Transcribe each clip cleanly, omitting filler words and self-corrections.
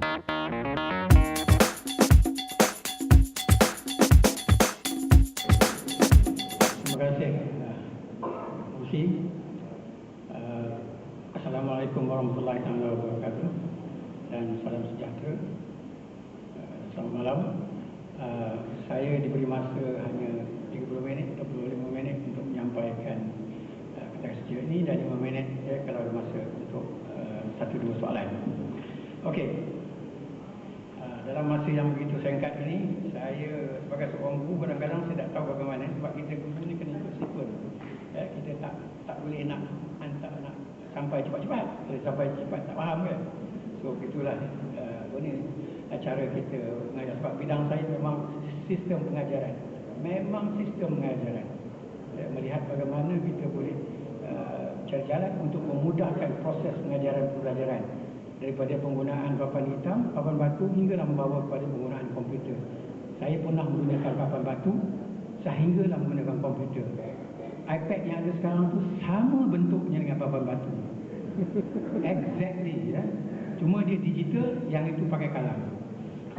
Terima kasih, Usi. Assalamualaikum warahmatullahi wabarakatuh dan salam sejahtera. Selamat malam. Saya diberi masa hanya 30 minit, 25 minit untuk menyampaikan kata kerja ini dan 5 minit kalau ada masa untuk 1-2 soalan. Okey. Dalam masa yang begitu singkat ini, saya sebagai seorang guru kadang-kadang saya tak tahu bagaimana sebab kita guru ni kena ikut sequel. Kita tak boleh nak sampai cepat-cepat. Kalau sampai cepat tak faham kan. So itulah ini cara kita mengajar sebab bidang saya memang sistem pengajaran. Memang sistem pengajaran. Melihat bagaimana kita boleh cari jalan untuk memudahkan proses pengajaran pembelajaran. Daripada penggunaan papan hitam, papan batu hinggalah membawa kepada penggunaan komputer. Saya pernah menggunakan papan batu sehinggalah menggunakan komputer. iPad yang ada sekarang tu sama bentuknya dengan papan batu. Exactly, ya. Cuma dia digital, yang itu pakai kalam.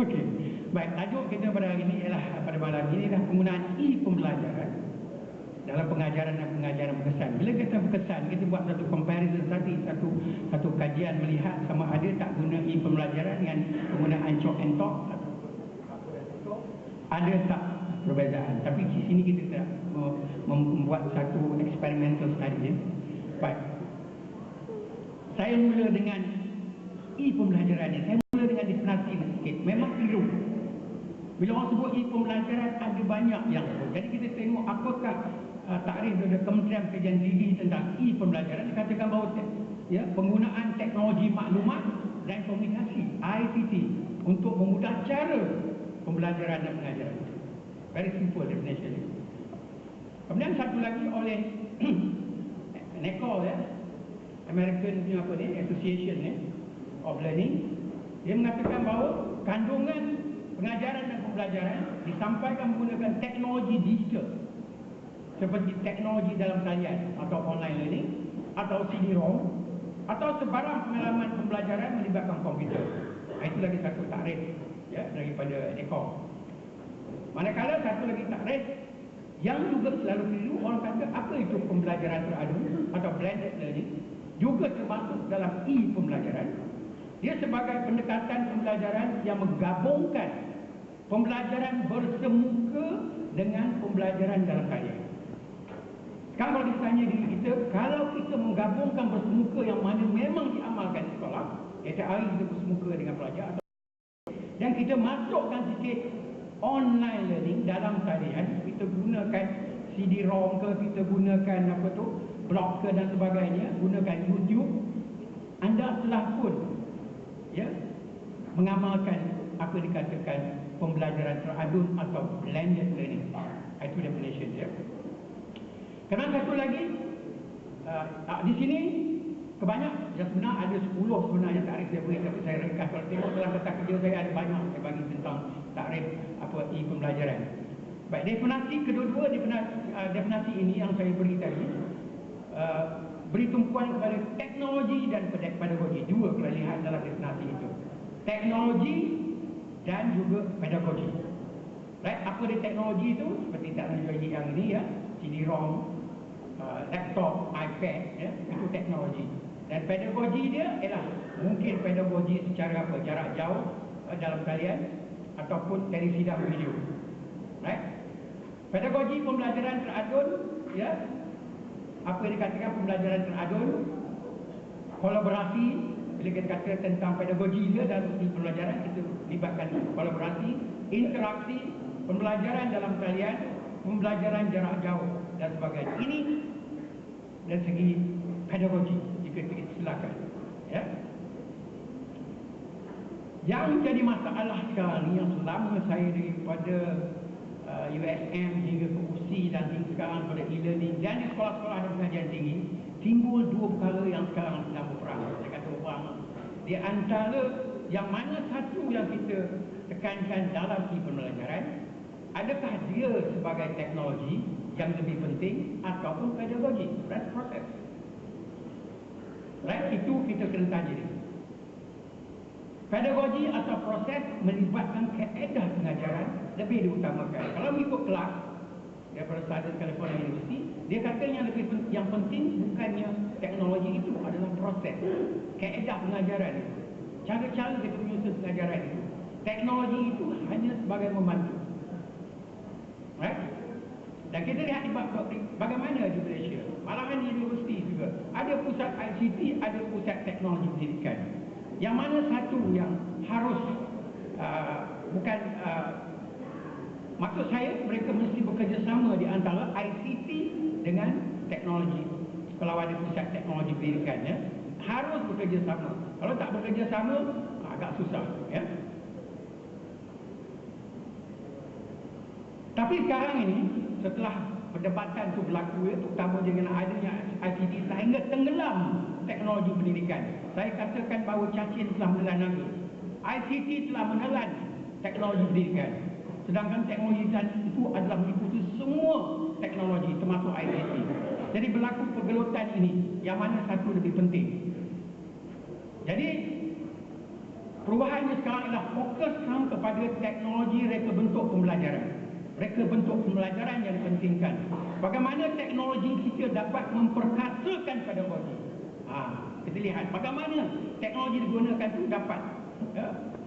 Okey. Baik, tajuk kita pada hari ini ialah pada malam ini adalah penggunaan e-pembelajaran dalam pengajaran dan pengajaran berkesan. Bila kita berkesan, kita buat satu comparison tadi, satu kajian melihat sama ada tak guna e-pembelajaran dengan penggunaan chalk and talk, ada tak perbezaan. Tapi di sini kita tidak membuat satu experimental study. Baik. Saya mula dengan e-pembelajaran ni. Saya mula dengan definisi ini sikit. Memang keliru. Bila orang sebut e-pembelajaran, ada banyak yang sebut. Jadi kita tengok apakah takrif dari Kementerian Pendidikan Tinggi tentang e-pembelajaran. Dikatakan bahawa penggunaan teknologi maklumat dan komunikasi ICT untuk memudah cara pembelajaran dan pengajaran. Very simple definition. Kemudian satu lagi oleh NACOL, American Association of Learning, dia mengatakan bahawa kandungan pengajaran dan pembelajaran disampaikan menggunakan teknologi digital seperti teknologi dalam talian atau online learning atau CD-ROM atau sebarang pengalaman pembelajaran melibatkan komputer. Itu lagi satu takrif daripada NACOL. Manakala satu lagi takrif yang juga selalu keliru, orang kata apa itu pembelajaran teradun atau blended learning, juga termasuk dalam e-pembelajaran. Dia sebagai pendekatan pembelajaran yang menggabungkan pembelajaran bersemuka dengan pembelajaran dalam talian. Sekarang kalau ditanya diri kita, kalau kita menggabungkan bersemuka yang mana memang diamalkan di sekolah, setiap hari kita bersemuka dengan pelajar, dan kita masukkan sikit online learning dalam talian, kita gunakan CD-ROM ke, kita gunakan blog ke dan sebagainya, gunakan YouTube, anda telah pun mengamalkan apa dikatakan pembelajaran teradun atau blended learning. Itu definition dia. Kerana satu lagi, di sini kebanyak, yang sebenarnya ada 10 sebenarnya takrif saya beri, tapi saya ringkas. Kalau tengok dalam peta kerja saya ada banyak saya bagi tentang takrif e-pembelajaran. Baik, definisi kedua-dua definisi ini yang saya beri tadi beri tumpuan kepada teknologi dan pedagogi. Dua kalau lihat dalam definisi itu, teknologi dan juga pedagogi. Right? Apa dia teknologi itu? Seperti teknologi yang ini CD-ROM, laptop, iPad, itu teknologi. Dan pedagogi dia ialah mungkin pedagogi secara jarak jauh dalam talian ataupun dari sidang video. Right? Pedagogi pembelajaran teradun, apa yang dikatakan pembelajaran teradun, kolaborasi. Bila kita kata tentang pedagogi dia dalam pembelajaran, kita libatkan kolaborasi, interaksi, pembelajaran dalam talian, pembelajaran jarak jauh dan sebagainya. Ini dari segi pedagogi, jika kita silakan. Yang jadi masalah sekarang ni, yang selama saya daripada USM hingga ke USI dan hingga sekarang pada e-learning dan di sekolah-sekolah dan pengajian tinggi, timbul dua perkara yang sekarang sedang berperang. Saya kata berperang. Di antara yang mana satu yang kita tekankan dalam e-pembelajaran, adakah dia sebagai teknologi yang lebih penting ataupun pedagogi? That's proses. Right? Itu kita kena tanya dia. Pedagogi atau proses melibatkan kaedah pengajaran lebih diutamakan. Kalau mengikut kelas daripada Southern California University, dia kata yang penting bukannya teknologi itu, adalah proses, kaedah pengajaran itu, cara-cara kita menyusun pengajaran itu. Teknologi itu hanya sebagai membantu. Right? Dan kita lihat bagaimana di Malaysia, malahan di universiti juga ada pusat ICT, ada pusat teknologi pendidikan. Yang mana satu yang harus maksud saya mereka mesti bekerjasama di antara ICT dengan teknologi. Kalau ada pusat teknologi pendidikan, ya, harus bekerjasama. Kalau tak bekerjasama, agak susah, ya. Tapi sekarang ini, setelah perdebatan itu berlaku, ya, terutama dengan adanya ICT sehingga tenggelam teknologi pendidikan, saya katakan bahawa cacing telah menelan naga. ICT telah menelan teknologi pendidikan, sedangkan teknologi itu adalah meliputi semua teknologi termasuk ICT. Jadi berlaku pergelutan ini, yang mana satu lebih penting. Jadi perubahannya sekarang adalah fokus sekarang kepada teknologi reka bentuk pembelajaran. Reka bentuk pembelajaran yang dipentingkan. Bagaimana teknologi kita dapat memperkasakan pedagogi. Kita lihat bagaimana teknologi digunakan itu dapat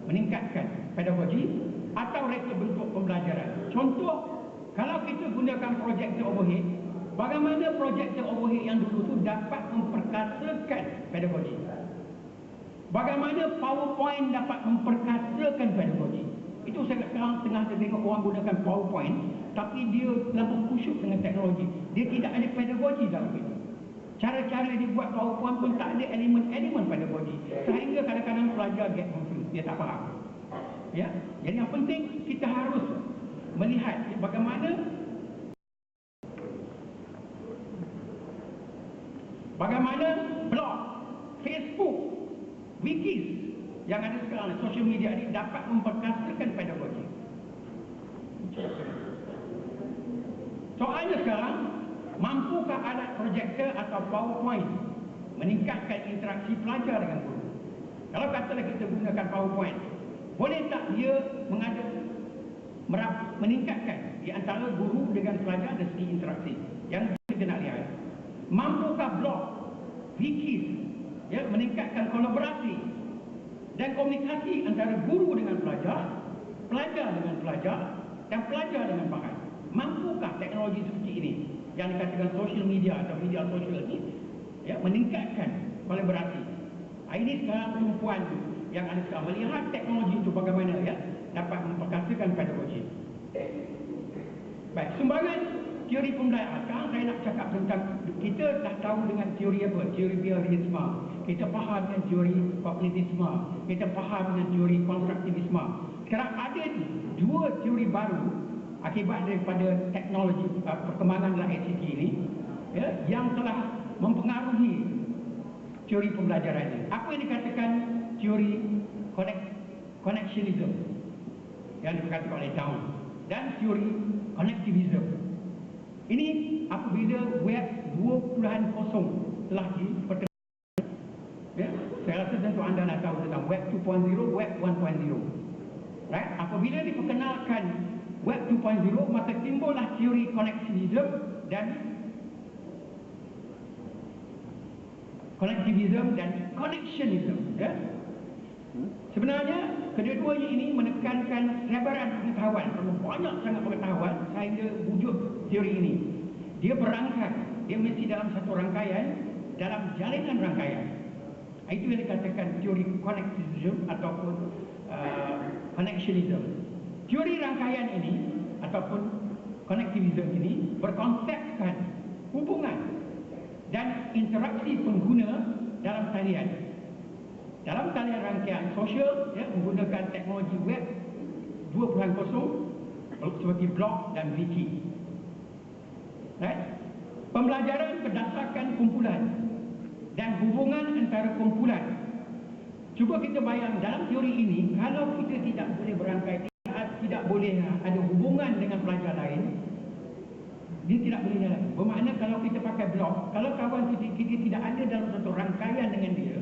meningkatkan pedagogi atau reka bentuk pembelajaran. Contoh, kalau kita gunakan projector overhead, bagaimana projector overhead yang dulu itu dapat memperkasakan pedagogi. Bagaimana PowerPoint dapat memperkasakan pedagogi. Itu saya sekarang tengah tengok orang gunakan PowerPoint, tapi dia terlalu khusyuk dengan teknologi. Dia tidak ada pedagogi dalam itu. Cara-cara dia buat PowerPoint pun tak ada elemen-elemen pedagogi. Sehingga kadang-kadang pelajar get confused, dia tak faham. Ya, jadi yang penting kita harus melihat bagaimana blog, Facebook, wikis yang ada sekarang, social media ini dapat memperkasakan pedagogi. Soalnya sekarang, mampukah alat projektor atau PowerPoint meningkatkan interaksi pelajar dengan guru? Kalau katalah kita gunakan PowerPoint, boleh tak dia meningkatkan di antara guru dengan pelajar dari segi interaksi? Yang kita nak lihat, mampukah blog, wikis, ya, meningkatkan kolaborasi dan komunikasi antara guru dengan pelajar, pelajar dengan pelajar, dan pelajar dengan bahas? Mampukah teknologi seperti ini yang dikatakan social media atau media sosial ini, ya, meningkatkan kolaborasi? Ini sekarang tumpuan yang ada sekarang, melihat teknologi itu bagaimana, ya, dapat memperkasakan pedagogi. Baik, sumbangan teori pembelajaran. Sekarang saya nak cakap tentang, kita dah tahu dengan teori apa? Teori behaviorisme. Kita faham dengan teori kognitivisme. Kita faham dengan teori konstruktivisme. Sekarang ada dua teori baru akibat daripada teknologi perkembangan dalam ICT ini, ya, yang telah mempengaruhi teori pembelajaran ini. Apa yang dikatakan teori connectionism yang dikatakan oleh Down, dan teori connectivism. Ini apabila web 2.0 telah diperkenalkan, ya, saya rasa tentu anda nak tahu tentang web 2.0, web 1.0. Right? Apabila diperkenalkan web 2.0, maka timbullah teori connectivism dan connectionism, ya. Sebenarnya kedua-duanya ini menekankan sebaran pengetahuan, banyak sangat pengetahuan sehingga wujud teori ini. Dia berangkai, dia mesti dalam satu rangkaian, dalam jalinan rangkaian. Itu yang dikatakan teori connectivism ataupun connectionism. Teori rangkaian ini ataupun connectivism ini berkonsepkan hubungan dan interaksi pengguna dalam talian. Dalam talian rangkaian sosial, ya, menggunakan teknologi web 2.0 seperti blog dan wiki. Right? Pembelajaran berdasarkan kumpulan dan hubungan antara kumpulan. Cuba kita bayang dalam teori ini, kalau kita tidak boleh berangkai, tidak boleh ada hubungan dengan pelajar lain, dia tidak boleh jalan. Bermakna kalau kita pakai blog, kalau kawan kita tidak ada dalam satu rangkaian dengan dia,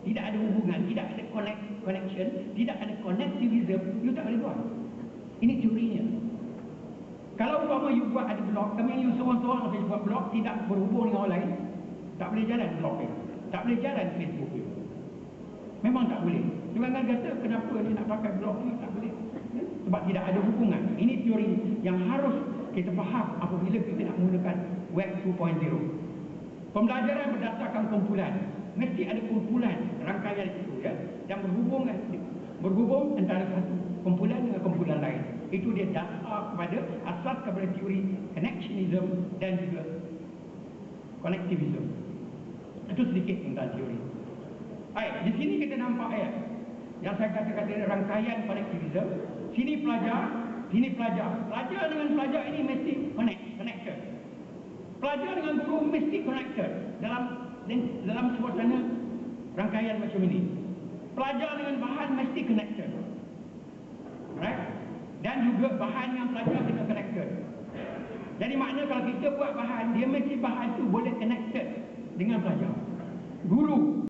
tidak ada hubungan, tidak ada connection, tidak ada connectivism, you tak boleh buat. Ini teorinya. Kalau umpama you buat ada blog, kami you seorang-seorang saja buat blog, tidak berhubung dengan orang lain, tak boleh jalan blog you. Tak boleh jalan Facebook you. Memang tak boleh. Jangan kata kenapa dia nak pakai blog ni, tak boleh. Sebab tidak ada hubungan. Ini teori yang harus kita faham apabila kita nak menggunakan Web 2.0. Pembelajaran berdasarkan kumpulan. Mesti ada kumpulan rangkaian itu, ya, yang berhubung antara satu kumpulan dengan kumpulan lain. Itu dia dasar kepada asas kepada teori connectionism dan juga connectivism. Itu sedikit tentang teori. Baik, di sini kita nampak ayat yang saya kata-kata rangkaian connectivism. Sini pelajar, sini pelajar. Pelajar dengan pelajar ini mesti connected. Pelajar dengan guru mesti connected dalam suasana rangkaian macam ini. Pelajar dengan bahan mesti connected. Right? Dan juga bahan yang pelajar kena connected. Jadi makna kalau kita buat bahan, dia mesti bahan tu boleh connected dengan pelajar. Guru